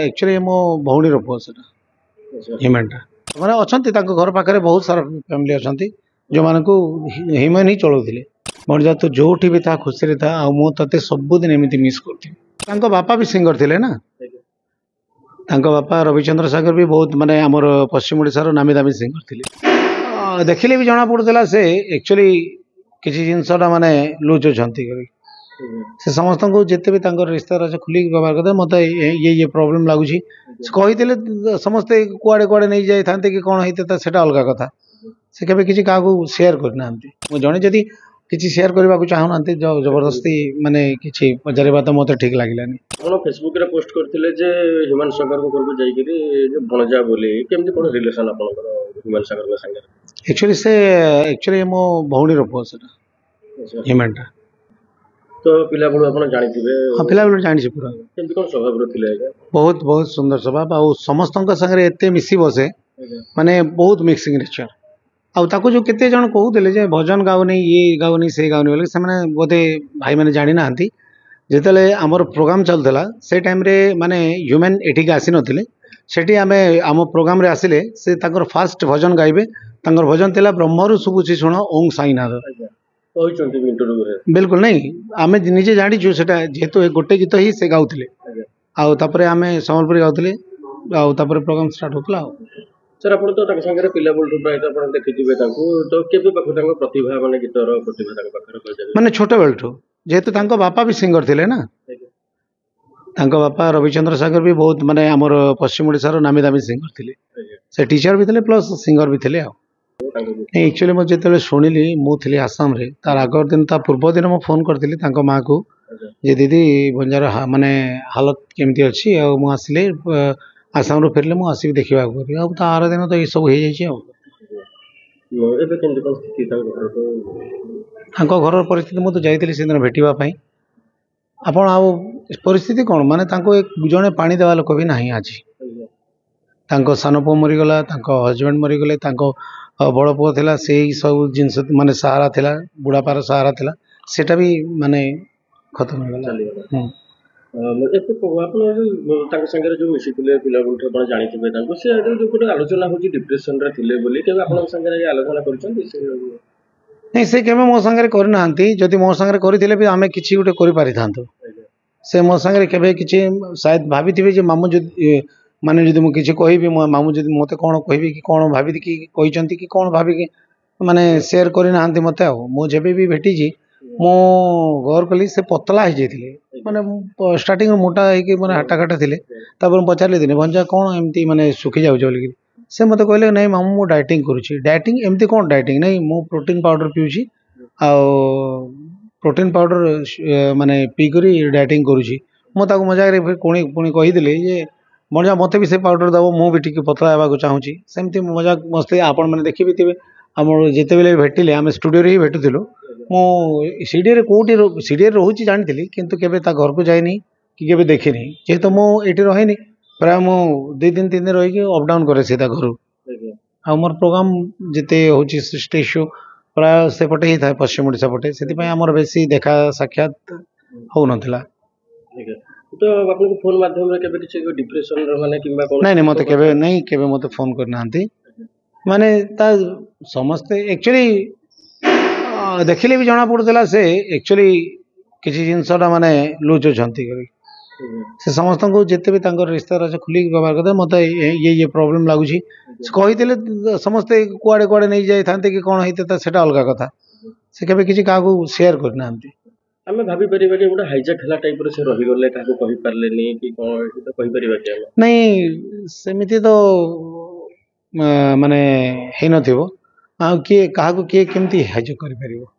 Actually मो भौणी पुओ से ह्यूमन टा मैंने अच्छा घर पाखे बहुत सारा फैमिली अच्छा जो मान को ह्यूमन ही चलाऊे मर्जा तो जो भी था खुशी था आते सबुदिन एमती मिस कर बापा भी सिंगर थे ना बापा रविचंद्र सागर भी बहुत माने आमर पश्चिम ओडिशार नामी दामी सिंगर थे देखिले भी जना पड़ूला से एक्चुअली किसी जिनसा माने लुच अच्छा से समस्त को जिते भी रिश्तेदार अच्छे खुलिक व्यवहार करते मत ये प्रोब्लेम लगुच कही समस्ते कुआड़े कुआड़े नहीं जाते कि कौन होता से अलग कथा से केवे किसी क्या शेयर करना जड़े जदि किसी शेयर करने को चाहूना जबरदस्ती माने किसी पचारे तो मत ठीक लगे फेसबुक रे पोस्ट करथिले जे ह्यूमन सागर को करबो जाई करी जे भणजा बोली केमती कोन रिलेशन आपनकर ह्यूमन सागर के संगे एक्चुअली मो भौणी पुओ से ह्यूमन टा तो पिला बळू आपन जानिथिबे हां पिला बळू जानि पूरा केमती कोन स्वभाव रथिले बहुत बहुत सुंदर स्वभाव आ समस्त संगे एते मिसी बसे माने बहुत मिक्सिंग नेचर आउ जो केते जन कहूले जे भजन गाउनी ये गाउनी से गाउनी बोले से माने बोधे भाई माने जानि नाहंती जिते आमर प्रोग्राम चलता से टाइम रे माने ह्यूमन एठिक आसी नथिले सेठी आमे आम प्रोग्राम रे आसिले से ताकर फास्ट भजन गाइबे ताकर भजन थिला ब्रह्मरु सुबुची सुनो ओं साईनाथ बिल्कुल नहीं आमे निजे जानिछु सेटा जेहेतु गोटे गीत ही से गाउथिले आउ तापरे आमे संबलपुरी गाउथिले आउ तापरे प्रोग्राम स्टार्ट होतला सर आपण तो ताक संगे पिला बोलटू प्राय तो आपण देखिथिबे ताकू तो केबे पाखु ताक प्रतिभा माने गीतर प्रतिभा ताक पाखर कर माने छोटे बेलठू जेहेतु तांको बापा भी सिंगर थिले ना बापा रविचंद्र सागर भी बहुत माने आमर पश्चिम ओडिशार नामी दामी सिंगर थिले से टीचर भी थिले प्लस सिंगर भी थिले एक्चुअली मैं जो शुणिली मुझे आसाम रे तार आगर दिन ता पूर्व दिन मैं फोन करती माँ को जे दीदी भंजार माने हालत केमती अच्छी आसिले आसाम रू फेरले मुझे आसिक देखा तार दिन तो ये सब हो घर परिस्थिति मुझे जाइली से दिन भेटापी आपण आ परिस्थिति कौन माने जड़े पानी देवा लोक भी ना आज सान पु मरीगला हजबैंड मरीगले बड़ पुओ थिला से सब जिनस माने सहारा थिला बुढ़ापार सहारा थिला सेटा भी माने खत्म हो गला आपण संगे जो मिसिथिले पिला बोलठ आपण जानिथिबे तांको से जो कोटे आलोचना होची डिप्रेशन रे थिले बोली केबे आपण संगे आलोचना करछन नहीं से केबे मो संगे कर नांती जदि मो संगे करिथिले भी आमे किछि गुटे करि पारि थांतो से मो संगे केबे किछि शायद भाबिथिबे जे मामू जो माने जदि मु किछि कहिबी मो मामू जदि मते कोन कहिबी कि कोन भाबी कि कहिचंती कि कोन भाबी कि माने शेयर करि नांती मते आ मु जेबे भी भेटी जी मो गौर कली से पतला हो जाइथिले माने स्टार्टिंग मोटा है कि माने हट्टा कट्टा थिले तापर पचारले दिने भंजा कोन एमती माने सुखी जाउ बोली से मते कहले नहीं मामू मु डाइटिंग करूची डाइटिंग एमती कोन डाइटिंग नहीं मु प्रोटीन पाउडर पिउची आ प्रोटीन पाउडर माने पी करी डाइटिंग करूची मु ताको मजाक रे कोणी पुणी कहि दिले जे मजा मत भी से पाउडर दब मुझे पतला होगा चाहूँगी सेमती मजाक मस्ती आपण मैंने देखी भी थे आम जिते बेले भेटिले आम स्टूडियो ही भेटुलु मुझे कौटी सीडीए रोचे जानी किंतु केबे ता घर को जाइनी कि केबे देखिनी जेहेतु मुझे रही प्राय मु 2 दिन 3 दिन रही अप डाउन करे सीधा घर आ मोर प्रोग्राम जिते हूँ स्टेज शो प्राय सेपटे ही था पश्चिम ओडिशा पटे से आमर बेसी देखा साक्षात हो नाला तो आपन को फोन माध्यम रे केबे किछि डिप्रेशन रे माने किबा कोन नहीं मते केबे नहीं केबे मते फोन करनांती माने ता समस्त एक्चुअली देखिले भी जना पड़ूला से एक्चुअली किसी जिनसा माने लुच छंती से समस्त को जिते भी रिश्तेदार अच्छे खुलिक व्यवहार करते मत ये प्रोब्लेम लगुच कही समस्ते कुआड़े कुआड़े नहीं जाते कि कौन होता से अलग कथा से केबे किछि क्या शेयर करना आमे भाभी परिबा कि गोटे हाइजैक हला टाइप रे से रहि गले काको कहि पारलेनी कि कोन तो कहि परिबा कि नहीं सेमिति तो माने हे नथिबो आ के काको के केमती हाइजैक करि परिबो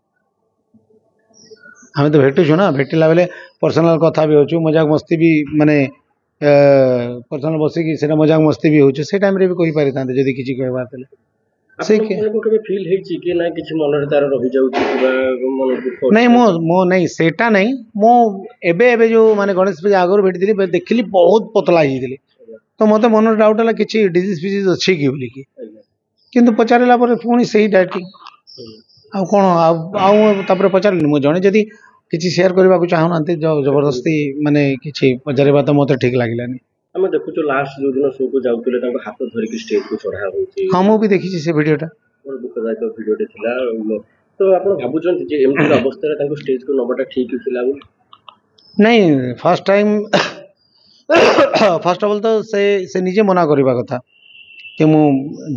हमें तो भेटु छु ना भेटिला बेले पर्सनल कथा भी होछु मजाक मस्ती भी माने पर्सनल बसी कि सेना मजाक मस्ती भी होछु से टाइम रे भी कहि पारि तांते जदी किछि कहबा तले से को कबे फील हे छि कि ना किछि मन रे तार रहि जाउ छि किबा मन दुख नहीं मो नहीं सेटा नहीं मो एबे एबे जो माने गणेश पूजा आगर भेटिली देखिली बहुत पतला ही दिली तो मते मन डाउट हला किछि डिजीज फिजीज अछि कि बोली कि किंतु पचारला पर पुणी सही डाइटिंग आ कोन आ तापर पचारली मो जणे जदी किछि शेयर करबा को चाहू नांते जबरदस्ती माने किछि पचारबा तो मते ठीक लागिलानी ଆମେ ଦେଖୁଛୁ ଲାଷ୍ଟ ଯୋଉ ଦିନ ଶୋ କୁ ଯାଉଥିଲେ ତାଙ୍କ ହାତ ଧରିକି ଷ୍ଟେଜ କୁ ଚଢା ହଉଛି, ହଁ ମୁଁ ବି ଦେଖିଛି ସେ ଭିଡ଼ିଓଟା। ଗୋଟେ ଦୁଃଖଦାୟକ ଭିଡିଓଟେ ଥିଲା। ତ ଆପଣ ଭାବୁଛନ୍ତି ଯେ ଏମିତି ଅବସ୍ଥାରେ ତାଙ୍କୁ ଷ୍ଟେଜ କୁ ନବାଟା ଠିକ ଥିଲା ବୋଲି? ନାଇଁ first time first of all ତ ସେ ନିଜେ ମନା କରିବା କଥା କି ମୁଁ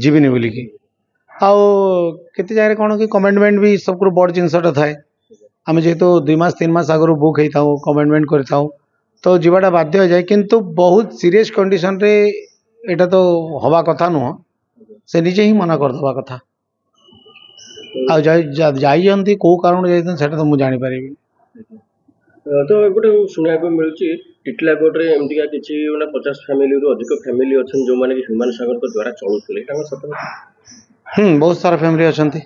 ଯିବିନି ବୋଲିକି। ଆଉ କେତେ ଜାଗାରେ କ'ଣ କି କମିଟମେଣ୍ଟ ବି ସବୁଠୁ ବଡ଼ ଜିନିଷଟା ଥାଏ। ଆମେ ଯେହେତୁ 2 ମାସ 3 ମାସ ଆଗରୁ ବୁକ୍ ହେଇଥାଉ, କମିଟମେଣ୍ଟ କରିଥାଉ, ତ ଯିବାଟା ବାଧ୍ୟ ହୋଇଯାଏ। କିନ୍ତୁ ବହୁତ ସିରିୟସ୍ କଣ୍ଡିସନରେ ଏଇଟା ତ ହେବା କଥା ନୁହଁ, ସେ ନିଜେ ହିଁ ମନା କରିଦେବା କଥା। ଆଉ ଯାଇଛନ୍ତି କେଉଁ କାରଣରୁ ଯାଇଛନ୍ତି ସେଇଟା ତ ମୁଁ ଜାଣିପାରିବିନି। ତ ଗୋଟେ ଶୁଣିବାକୁ ମିଳୁଛି ଟିଟିଲାଗଡ଼ରେ ଏମିତିକା କିଛି ମାନେ 50 ଫ୍ୟାମିଲିରୁ ଅଧିକ ଫ୍ୟାମିଲି ଅଛନ୍ତି ଯୋଉମାନେ କି ହ୍ୟୁମାନ ସାଗରଙ୍କ ଦ୍ୱାରା ଚଳୁଥିଲେ, ତାଙ୍କ ସତ କଥା? ବହୁତ ସାରା ଫ୍ୟାମିଲି ଅଛନ୍ତି,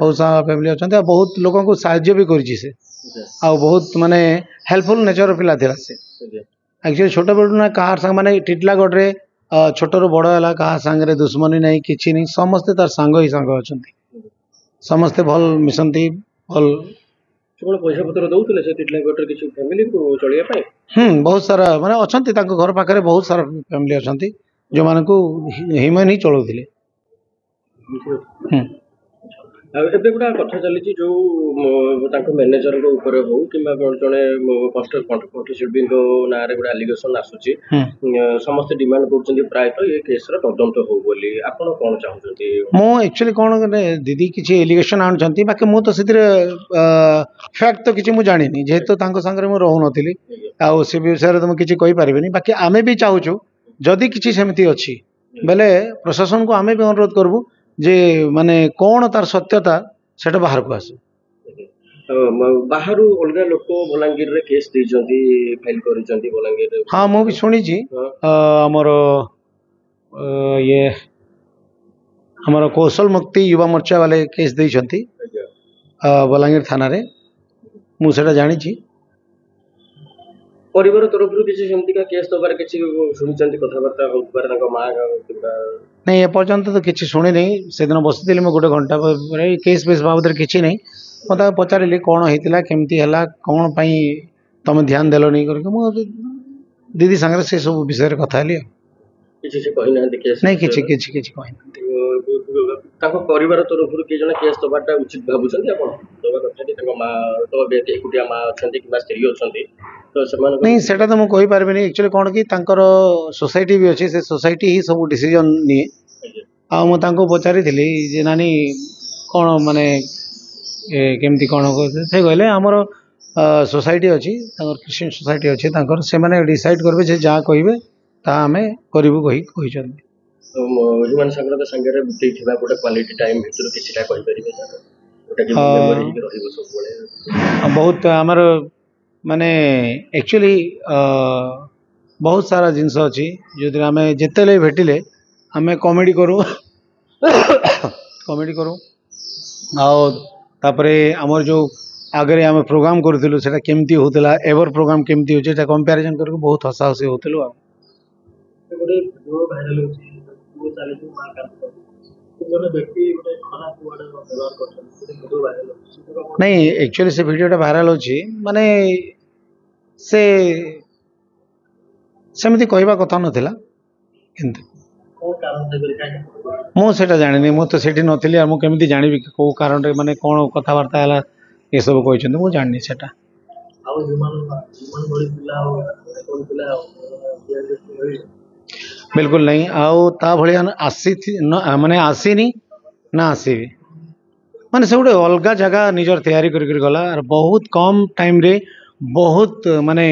ବହୁତ ସାରା ଫ୍ୟାମିଲି ଅଛନ୍ତି। ଆଉ ବହୁତ ଲୋକଙ୍କୁ ସାହାଯ୍ୟ ବି କରିଛି ସେ, ଆଉ ବହୁତ ମାନେ ହେଲ୍ପଫୁଲ୍ ନେଚର ପିଲା ଥିଲା ସେ। ଆକ୍ଚୁଆଲି ଛୋଟ ବେଳୁ ନା କାହାର ସାଙ୍ଗେ ମାନେ ଟିଟିଲାଗଡ଼ରେ ଛୋଟରୁ ବଡ଼ ହେଲା, କାହା ସାଙ୍ଗରେ ଦୁଶ୍ମନୀ ନାହିଁ, କିଛି ନାହିଁ, ସମସ୍ତେ ତାର ସାଙ୍ଗ ହିଁ ସାଙ୍ଗ ଅଛନ୍ତି। ସମସ୍ତେ ଭଲ ମିଶନ୍ତି, ଭଲ। କେବଳ ପଇସା ପତ୍ର ଦଉଥିଲେ ସେ ଟିଟିଲାଗଡ଼ରେ କିଛି ଫ୍ୟାମିଲିକୁ ଚଳିବା ପାଇଁ? ବହୁତ ସାରା ମାନେ ଅଛନ୍ତି, ତାଙ୍କ ଘର ପାଖରେ ବହୁତ ସାରା ଫ୍ୟାମିଲି ଅଛନ୍ତି ଯେଉଁମାନଙ୍କୁ ହ୍ୟୁମାନ ହିଁ ଚଳଉଥିଲେ। ଆଉ ଏବେ ଗୋଟେ କଥା ଚାଲିଛି ଯୋଉ ତାଙ୍କ ମ୍ୟାନେଜରଙ୍କ ଉପରେ ହଉ କିମ୍ବା ଜଣେ କଣ୍ଠଶିଳ୍ପୀଙ୍କ ନାଁରେ ଗୋଟେ ଆଲିଗେସନ ଆସୁଛି, ସମସ୍ତେ ଡିମାଣ୍ଡ କରୁଛନ୍ତି ପ୍ରାୟତଃ ଏ କେସର ତଦନ୍ତ ହଉ ବୋଲି। ଆପଣ କ'ଣ ଚାହୁଁଛନ୍ତି? ମୁଁ ଆକ୍ଚୁଆଲି କ'ଣ ଦିଦି କିଛି ଏଲିଗେସନ ଆଣୁଛନ୍ତି, ବାକି ମୁଁ ତ ସେଥିରେ ଫ୍ୟାକ୍ଟ ତ କିଛି ମୁଁ ଜାଣିନି, ଯେହେତୁ ତାଙ୍କ ସାଙ୍ଗରେ ମୁଁ ରହୁନଥିଲି, ଆଉ ସେ ବିଷୟରେ ତ ମୁଁ କିଛି କହିପାରିବିନି। ବାକି ଆମେ ବି ଚାହୁଁଛୁ ଯଦି କିଛି ସେମିତି ଅଛି ବେଲେ ପ୍ରଶାସନକୁ ଆମେ ବି ଅନୁରୋଧ କରିବୁ ଯେ ମାନେ କ'ଣ ତାର ସତ୍ୟତା ସେଟା ବାହାରକୁ ଆସୁ। ବାହାରୁ ଅଲଗା ଲୋକ ବଲାଙ୍ଗୀରରେ କେସ୍ ଦେଇଛନ୍ତି, ଫାଇଲ କରିଛନ୍ତି ବଲାଙ୍ଗୀରରେ। ହଁ ମୁଁ ବି ଶୁଣିଛି, ଆମର ଇଏ ଆମର କୌଶଳ ମୁକ୍ତି ଯୁବ ମୋର୍ଚ୍ଚା ବାଲେ କେସ୍ ଦେଇଛନ୍ତି ବଲାଙ୍ଗୀର ଥାନାରେ, ମୁଁ ସେଟା ଜାଣିଛି। ପରିବାର ତରଫରୁ କିଛି ସେମିତିକା କେସ୍ ଦେବାର କିଛି ଶୁଣିଛନ୍ତି, କଥାବାର୍ତ୍ତା ହେଉଥିବାର ତାଙ୍କ ମା କିମ୍ବା? ନାଇଁ ଏପର୍ଯ୍ୟନ୍ତ ତ କିଛି ଶୁଣିନି। ସେଦିନ ବସିଥିଲି ମୁଁ 1 ଘଣ୍ଟା ପରେ, କେସ୍ ବେସ୍ ବାବଦରେ କିଛି ନାହିଁ। ମୁଁ ତାକୁ ପଚାରିଲି କ'ଣ ହେଇଥିଲା, କେମିତି ହେଲା, କ'ଣ ପାଇଁ ତମେ ଧ୍ୟାନ ଦେଲନି କରିକି, ମୁଁ ଦିଦି ସାଙ୍ଗରେ ସେ ସବୁ ବିଷୟରେ କଥା ହେଲି। ଆଉ କିଛି ସେ କହିନାହାନ୍ତି କେସ୍? ନାଇଁ କିଛି କିଛି କିଛି କହିନାହାନ୍ତି। ତାଙ୍କ ପରିବାର ତରଫରୁ କିଏ ଜଣେ କେସ୍ ଦେବାଟା ଉଚିତ ଭାବୁଛନ୍ତି ଆପଣ? ଦେବା କଥା କି ତାଙ୍କ ମା ତ ଏକୁଟିଆ ମା ଅଛନ୍ତି କିମ୍ବା ସ୍ତ୍ରୀ ଅଛନ୍ତି, ତ ସେମାନଙ୍କ? ନାଇଁ ସେଟା ତ ମୁଁ କହିପାରିବିନି। ଆକ୍ଚୁଆଲି କ'ଣ କି ତାଙ୍କର ସୋସାଇଟି ବି ଅଛି, ସେ ସୋସାଇଟି ହିଁ ସବୁ ଡିସିଜନ୍ ନିଏ। ଆଉ ମୁଁ ତାଙ୍କୁ ପଚାରିଥିଲି ଯେ ନାନୀ କ'ଣ ମାନେ କେମିତି କ'ଣ କହୁଥିଲେ, ସେ କହିଲେ ଆମର ସୋସାଇଟି ଅଛି, ତାଙ୍କର ଖ୍ରୀଷ୍ଟିଆନ ସୋସାଇଟି ଅଛି ତାଙ୍କର, ସେମାନେ ଡିସାଇଡ଼୍ କରିବେ ଯେ ଯାହା କହିବେ ତାହା ଆମେ କରିବୁ କହିଛନ୍ତି। ହ୍ୟୁମାନ ସାଗରଙ୍କ ସାଙ୍ଗରେ ବିତେଇଥିବା ଗୋଟେ କ୍ୱାଲିଟି ଟାଇମ୍ ଭିତରୁ କିଛିଟା କହିପାରିବେ ଯୋଉଟାକି ମେମୋରି ହେଇକି ରହିବ ସବୁବେଳେ? ବହୁତ ଆମର ମାନେ ଆକ୍ଚୁଆଲି ବହୁତ ସାରା ଜିନିଷ ଅଛି ଯେଉଁଥିରେ ଆମେ ଯେତେବେଳେ ଭେଟିଲେ ଆମେ କମେଡ଼ି କରୁ କମେଡ଼ି କରୁ। ଆଉ ତାପରେ ଆମର ଯେଉଁ ଆଗରେ ଆମେ ପ୍ରୋଗ୍ରାମ୍ କରୁଥିଲୁ ସେଇଟା କେମିତି ହେଉଥିଲା, ଏଭର ପ୍ରୋଗ୍ରାମ୍ କେମିତି ହେଉଛି, ଏଇଟା କମ୍ପାରିଜନ୍ କରିକି ବହୁତ ହସାହସି ହେଉଥିଲୁ। ଆଉ ଗୋଟେ ଭିଡ଼ିଓ ଭାଇରାଲ ହେଉଛି, ଚାଲିଛି ମା କାନ୍ତ, ଜଣେ ବ୍ୟକ୍ତି ଗୋଟେ ଖରାପ ୱାର୍ଡ ବ୍ୟବହାର କରୁଛନ୍ତି, ଭିଡ଼ିଓ ଭାଇରାଲ ହେଉଛି। ନାଇଁ ଆକ୍ଚୁଆଲି ସେ ଭିଡ଼ିଓଟା ଭାଇରାଲ ହେଉଛି ମାନେ ସେ ସେମିତି କହିବା କଥା ନଥିଲା, କିନ୍ତୁ ମୁଁ ସେଇଟା ଜାଣିନି, ମୁଁ ତ ସେଠି ନଥିଲି। ଆଉ ମୁଁ କେମିତି ଜାଣିବି କେଉଁ କାରଣରେ ମାନେ କ'ଣ କଥାବାର୍ତ୍ତା ହେଲା ଏସବୁ କହିଛନ୍ତି, ମୁଁ ଜାଣିନି ସେଟା। ବିଲକୁଲ ନାହିଁ, ଆଉ ତା ଭଳିଆ ମାନେ ଆସିନି ନା ଆସିବି। ମାନେ ସେ ଗୋଟେ ଅଲଗା ଜାଗା ନିଜର ତିଆରି କରିକି ଗଲା, ଆଉ ବହୁତ କମ୍ ଟାଇମ୍ରେ ବହୁତ ମାନେ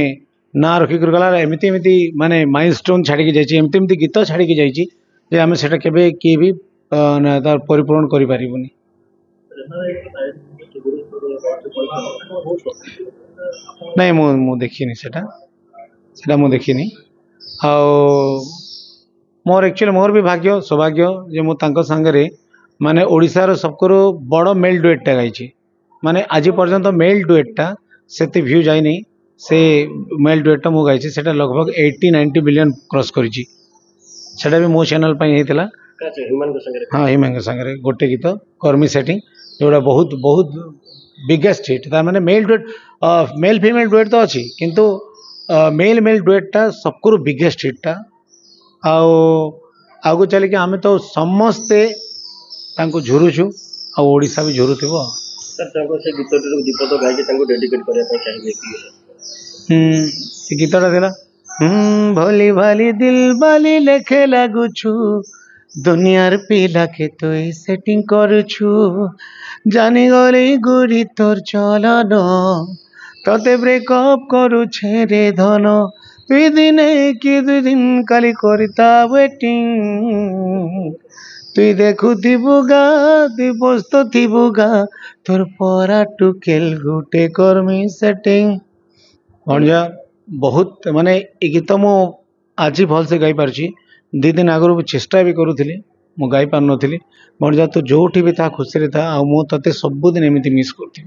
ନାଁ ରଖିକରି ଗଲା। ଏମିତି ଏମିତି ମାନେ ମାଇଲ ଷ୍ଟୋନ୍ ଛାଡ଼ିକି ଯାଇଛି, ଏମିତି ଏମିତି ଗୀତ ଛାଡ଼ିକି ଯାଇଛି ଯେ ଆମେ ସେଟା କେବେ କିଏ ବି ତାର ପରିପୂରଣ କରିପାରିବୁନି। ନାଇଁ ମୁଁ ଦେଖିନି ସେଟା ମୁଁ ଦେଖିନି। ଆଉ ମୋର ଆକ୍ଚୁଆଲି ମୋର ବି ଭାଗ୍ୟ ସୌଭାଗ୍ୟ ଯେ ମୁଁ ତାଙ୍କ ସାଙ୍ଗରେ ମାନେ ଓଡ଼ିଶାର ସବୁଠୁ ବଡ଼ ମେଲ୍ ଡୁଏଟ୍ଟା ଗାଇଛି। ମାନେ ଆଜି ପର୍ଯ୍ୟନ୍ତ ମେଲ୍ ଡୁଏଟ୍ଟା ସେତେ ଭ୍ୟୁ ଯାଇନି, ସେ ମେଲ୍ ଡୁଏଟ୍ଟା ମୁଁ ଗାଇଛି, ସେଟା लगभग 80-90 ବିଲିୟନ କ୍ରସ୍ କରିଛି। ସେଟା ବି ମୋ ଚ୍ୟାନେଲ ପାଇଁ ହେଇଥିଲା। ହଁ ହ୍ୟୁମାନଙ୍କ ସାଙ୍ଗରେ ଗୋଟେ ଗୀତ କର୍ମୀ ସେଟିଂ, ଯେଉଁଟା ବହୁତ ବହୁତ ବିଗେଷ୍ଟ ହିଟ୍। ତାର ମାନେ male duet male female duet ତ ଅଛି, କିନ୍ତୁ मेल मेल डुएटा सबको बिगेस्ट हिट्टा आगु चलिकी आम तो समस्ते झुरुचु आशा भी झुरुव से गीत दीपद गायकी डेडिकेट करने चाहिए कि गीतटा थिला भली भाली दिल बाली लेखे लगुछु दुनियार पिला के तो सेटिंग करुछु जानी गली गुरी तोर चलन तते ब्रेकअप करुछे रे धन दुई दिन कि दुई दिन काली करता वेटिंग तुई देखु थिबुगा तुई बस्त थिबुगा तोर परा टुकेल गुटे कर्मी सेटिंग भणजा बहुत माने ए गीत मु आज भलसे गाई पारछि 2 दिन आगु चेष्टा भी करूली मु गाई पार नी भणजा तो जोठी भी था खुशी था आ मु तते सब दिन एमती मिस करथि।